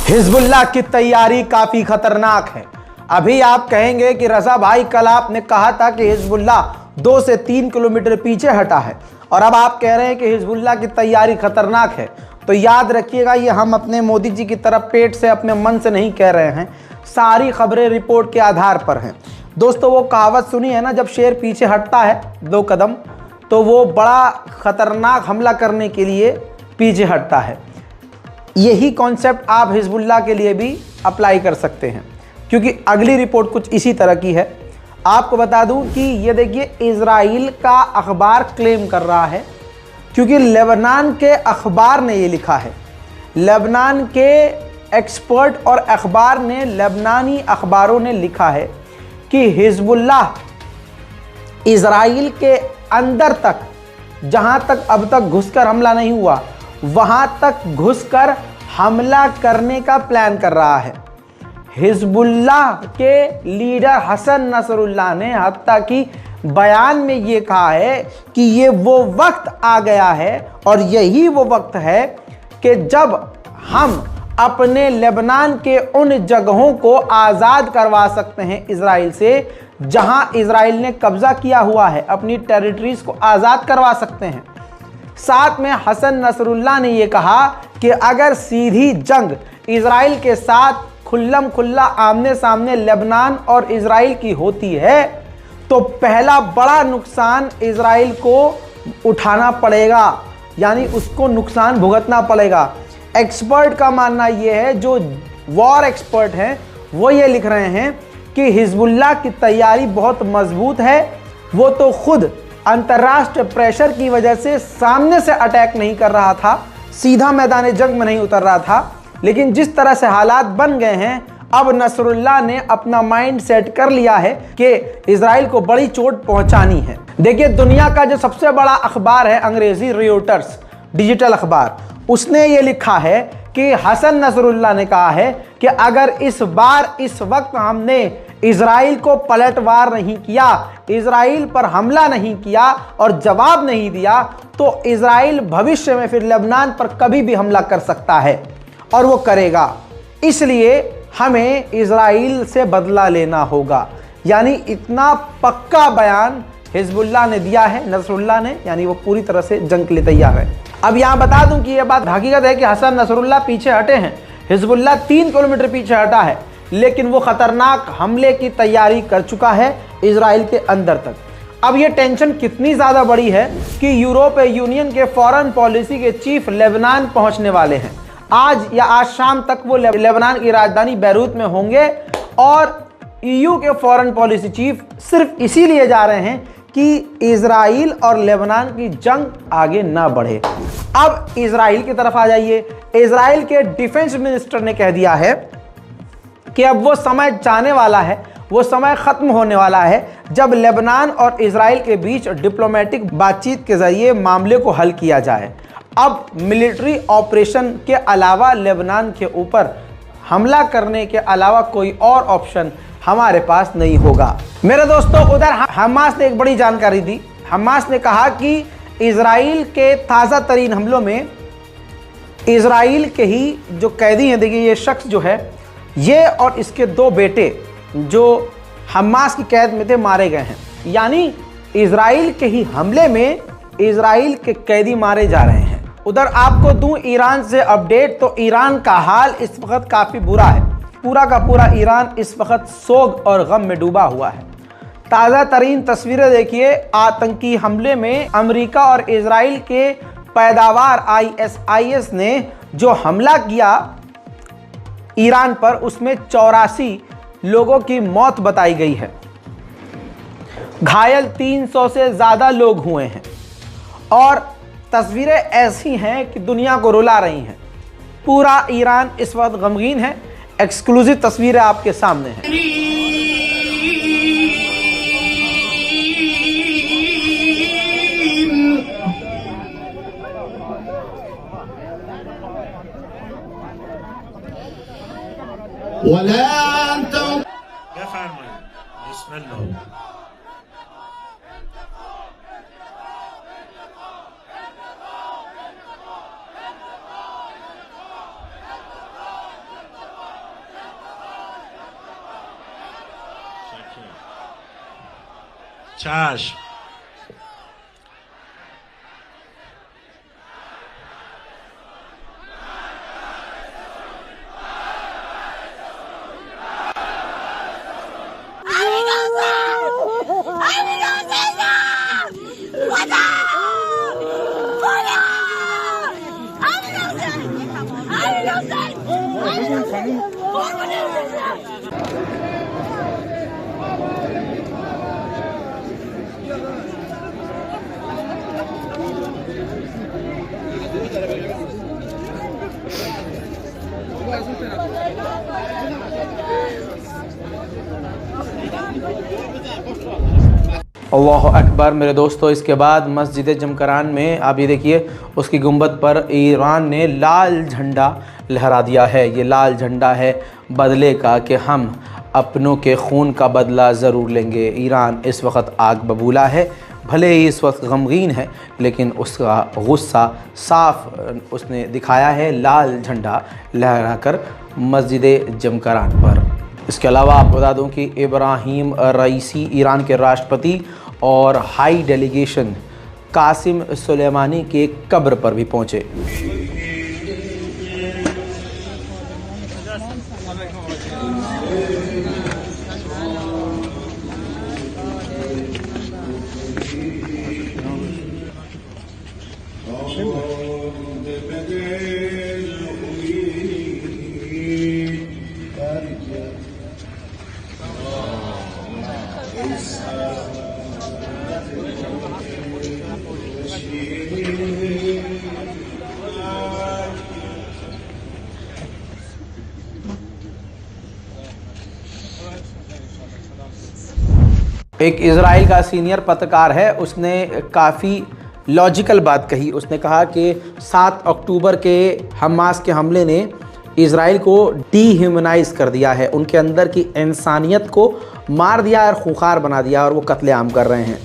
Hezbollah की तैयारी काफी खतरनाक है। अभी आप कहेंगे कि रजा भाई कल आपने कहा था कि हिजबुल्लाह 2 से 3 किलोमीटर पीछे हटा है और अब आप कह रहे हैं कि हिजबुल्लाह की तैयारी खतरनाक है। तो याद रखिएगा, ये हम अपने मोदी जी की तरफ पेट से अपने मन से नहीं कह रहे हैं, सारी खबरें रिपोर्ट के आधार पर हैं। दोस्तों, वो कहावत सुनी है ना, जब शेर पीछे हटता है 2 कदम तो वो बड़ा खतरनाक हमला करने के लिए पीछे हटता है। यही कॉन्सेप्ट आप हिजबुल्लाह के लिए भी अप्लाई कर सकते हैं, क्योंकि अगली रिपोर्ट कुछ इसी तरह की है। आपको बता दूं कि ये देखिए, इजराइल का अखबार क्लेम कर रहा है, क्योंकि लेबनान के अखबार ने ये लिखा है। लेबनान के एक्सपर्ट और अखबार ने, लेबनानी अखबारों ने लिखा है कि हिजबुल्लाह इजराइल के अंदर तक, जहां तक अब तक घुसकर हमला नहीं हुआ, वहां तक घुसकर हमला करने का प्लान कर रहा है। हिजबुल्लाह के लीडर हसन नसरुल्लाह ने हत्ता की बयान में ये कहा है कि ये वो वक्त आ गया है और यही वो वक्त है कि जब हम अपने लेबनान के उन जगहों को आज़ाद करवा सकते हैं इजराइल से, जहां इजराइल ने कब्जा किया हुआ है, अपनी टेरिटरीज को आज़ाद करवा सकते हैं। साथ में हसन नसरुल्लाह ने यह कहा कि अगर सीधी जंग इजराइल के साथ खुल्लम खुल्ला आमने सामने लेबनान और इजराइल की होती है तो पहला बड़ा नुकसान इजराइल को उठाना पड़ेगा, यानी उसको नुकसान भुगतना पड़ेगा। एक्सपर्ट का मानना यह है, जो वॉर एक्सपर्ट हैं वो ये लिख रहे हैं कि हिजबुल्लाह की तैयारी बहुत मजबूत है। वो तो खुद अंतर्राष्ट्रीय प्रेशर की वजह से सामने से अटैक नहीं कर रहा था, सीधा मैदान जंग में नहीं उतर रहा था, लेकिन जिस तरह से हालात बन गए हैं, अब नसरुल्लाह ने अपना माइंड सेट कर लिया है कि इजराइल को बड़ी चोट पहुंचानी है। देखिए, दुनिया का जो सबसे बड़ा अखबार है अंग्रेजी, रियोटर्स डिजिटल अखबार, उसने ये लिखा है कि हसन नसरुल्लाह ने कहा है कि अगर इस बार इस वक्त हमने इजराइल को पलटवार नहीं किया, इजराइल पर हमला नहीं किया और जवाब नहीं दिया, तो इजराइल भविष्य में फिर लेबनान पर कभी भी हमला कर सकता है और वो करेगा। इसलिए हमें इजराइल से बदला लेना होगा। यानी इतना पक्का बयान हिजबुल्लाह ने दिया है, नसरुल्लाह ने, यानी वो पूरी तरह से जंग के लिए तैयार है। अब यहाँ बता दूं कि यह बात हकीकत है कि हसन नसरुल्लाह पीछे हटे हैं। हिजबुल्लाह 3 किलोमीटर पीछे हटा है, लेकिन वो खतरनाक हमले की तैयारी कर चुका है इजराइल के अंदर तक। अब ये टेंशन कितनी ज़्यादा बड़ी है कि यूरोपीय यूनियन के फॉरेन पॉलिसी के चीफ लेबनान पहुंचने वाले हैं। आज या आज शाम तक वो लेबनान की राजधानी बैरूत में होंगे और ईयू के फॉरेन पॉलिसी चीफ सिर्फ इसीलिए जा रहे हैं कि इजराइल और लेबनान की जंग आगे ना बढ़े। अब इजराइल की तरफ आ जाइए। इजराइल के डिफेंस मिनिस्टर ने कह दिया है कि अब वो समय जाने वाला है, वो समय खत्म होने वाला है जब लेबनान और इजराइल के बीच डिप्लोमेटिक बातचीत के जरिए मामले को हल किया जाए। अब मिलिट्री ऑपरेशन के अलावा लेबनान के ऊपर हमला करने के अलावा कोई और ऑप्शन हमारे पास नहीं होगा। मेरे दोस्तों, उधर हमास ने एक बड़ी जानकारी दी। हमास ने कहा कि इजराइल के ताज़ा तरीन हमलों में इजराइल के ही जो कैदी हैं, देखिए ये शख्स जो है, ये और इसके 2 बेटे जो हमास की कैद में थे, मारे गए हैं। यानी इजराइल के ही हमले में इजराइल के कैदी मारे जा रहे हैं। उधर आपको दूं ईरान से अपडेट, तो ईरान का हाल इस वक्त काफ़ी बुरा है। पूरा का पूरा ईरान इस वक्त सोग और गम में डूबा हुआ है। ताज़ा तरीन तस्वीरें देखिए। आतंकी हमले में अमेरिका और इजराइल के पैदावार ISIS ने जो हमला किया ईरान पर, उसमें 84 लोगों की मौत बताई गई है। घायल 300 से ज़्यादा लोग हुए हैं और तस्वीरें ऐसी हैं कि दुनिया को रुला रही हैं। पूरा ईरान इस वक्त गमगीन है। एक्सक्लूसिव तस्वीरें आपके सामने हैं। Charge. अल्लाह अकबर। मेरे दोस्तों, इसके बाद मस्जिद जमकरान में आप ये देखिए, उसकी गुंबद पर ईरान ने लाल झंडा लहरा दिया है। ये लाल झंडा है बदले का, कि हम अपनों के खून का बदला ज़रूर लेंगे। ईरान इस वक्त आग बबूला है, भले ही इस वक्त गमगीन है, लेकिन उसका गुस्सा साफ उसने दिखाया है लाल झंडा लहराकर मस्जिद जमकरान पर। इसके अलावा आपको बता दूं कि इब्राहिम रईसी ईरान के राष्ट्रपति और हाई डेलीगेशन कासिम सुलेमानी के कब्र पर भी पहुंचे। एक इज़राइल का सीनियर पत्रकार है, उसने काफ़ी लॉजिकल बात कही। उसने कहा कि 7 अक्टूबर के हमास के हमले ने इज़राइल को डीह्यूमनाइज कर दिया है, उनके अंदर की इंसानियत को मार दिया और खुखार बना दिया, और वो कत्लेआम कर रहे हैं।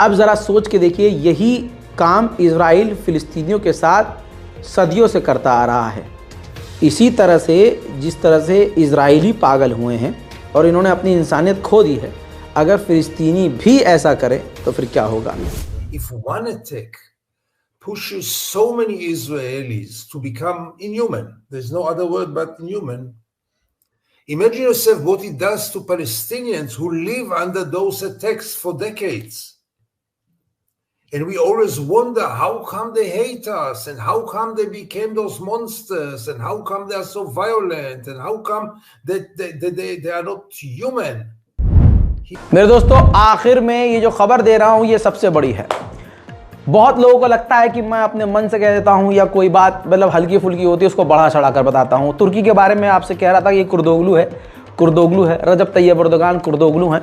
अब ज़रा सोच के देखिए, यही काम इज़राइल फ़िलिस्तीनियों के साथ सदियों से करता आ रहा है। इसी तरह से जिस तरह से इज़राइली पागल हुए हैं और इन्होंने अपनी इंसानियत खो दी है, अगर फ़िलिस्तीनी भी ऐसा करें तो फिर क्या होगा। If one attack pushes so many Israelis to become inhuman, there's no other word but inhuman. Imagine yourself what it does to Palestinians who live under those attacks for decades. And we always wonder, how come they hate us? And how come they became those monsters? And how come they are so violent? And how come they are not human? मेरे दोस्तों, आखिर में ये जो खबर दे रहा हूँ ये सबसे बड़ी है। बहुत लोगों को लगता है कि मैं अपने मन से कह देता हूँ, या कोई बात मतलब हल्की फुल्की होती है उसको बढ़ा चढ़ा कर बताता हूँ। तुर्की के बारे में आपसे कह रहा था कि ये कुर्दोगलू है, रजब तैयब एर्दोगान कुर्दोगलू हैं।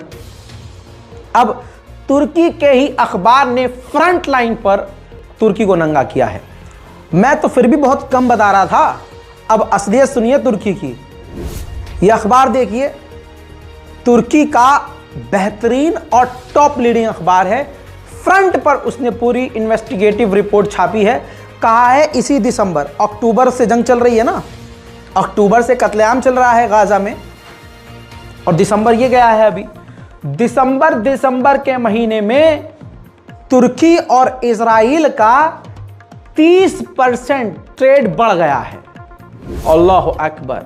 अब तुर्की के ही अखबार ने फ्रंट लाइन पर तुर्की को नंगा किया है। मैं तो फिर भी बहुत कम बता रहा था, अब असलियत सुनिए तुर्की की। यह अखबार देखिए, तुर्की का बेहतरीन और टॉप लीडिंग अखबार है। फ्रंट पर उसने पूरी इन्वेस्टिगेटिव रिपोर्ट छापी है। कहा है इसी दिसंबर, अक्टूबर से जंग चल रही है ना, अक्टूबर से कत्लेआम चल रहा है गाजा में, और दिसंबर ये गया है अभी। दिसंबर के महीने में तुर्की और इजराइल का 30% ट्रेड बढ़ गया है। अल्लाह अकबर।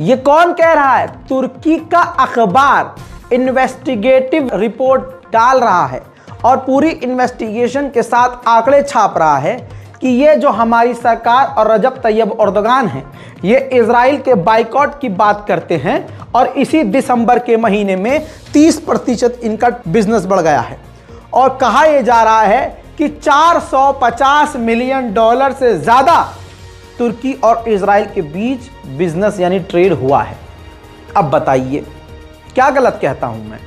ये कौन कह रहा है? तुर्की का अखबार इन्वेस्टिगेटिव रिपोर्ट डाल रहा है और पूरी इन्वेस्टिगेशन के साथ आंकड़े छाप रहा है कि ये जो हमारी सरकार और रजब तैयब एर्दोगान हैं, ये इजराइल के बाइकॉट की बात करते हैं, और इसी दिसंबर के महीने में 30% इनका बिजनेस बढ़ गया है। और कहा यह जा रहा है कि $450 मिलियन से ज़्यादा तुर्की और इजराइल के बीच बिजनेस यानी ट्रेड हुआ है। अब बताइए क्या गलत कहता हूं मैं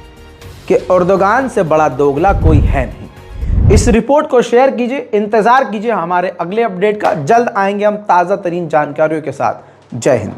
कि एर्दोगान से बड़ा दोगला कोई है नहीं। इस रिपोर्ट को शेयर कीजिए, इंतजार कीजिए हमारे अगले अपडेट का। जल्द आएंगे हम ताज़ा तरीन जानकारियों के साथ। जय हिंद।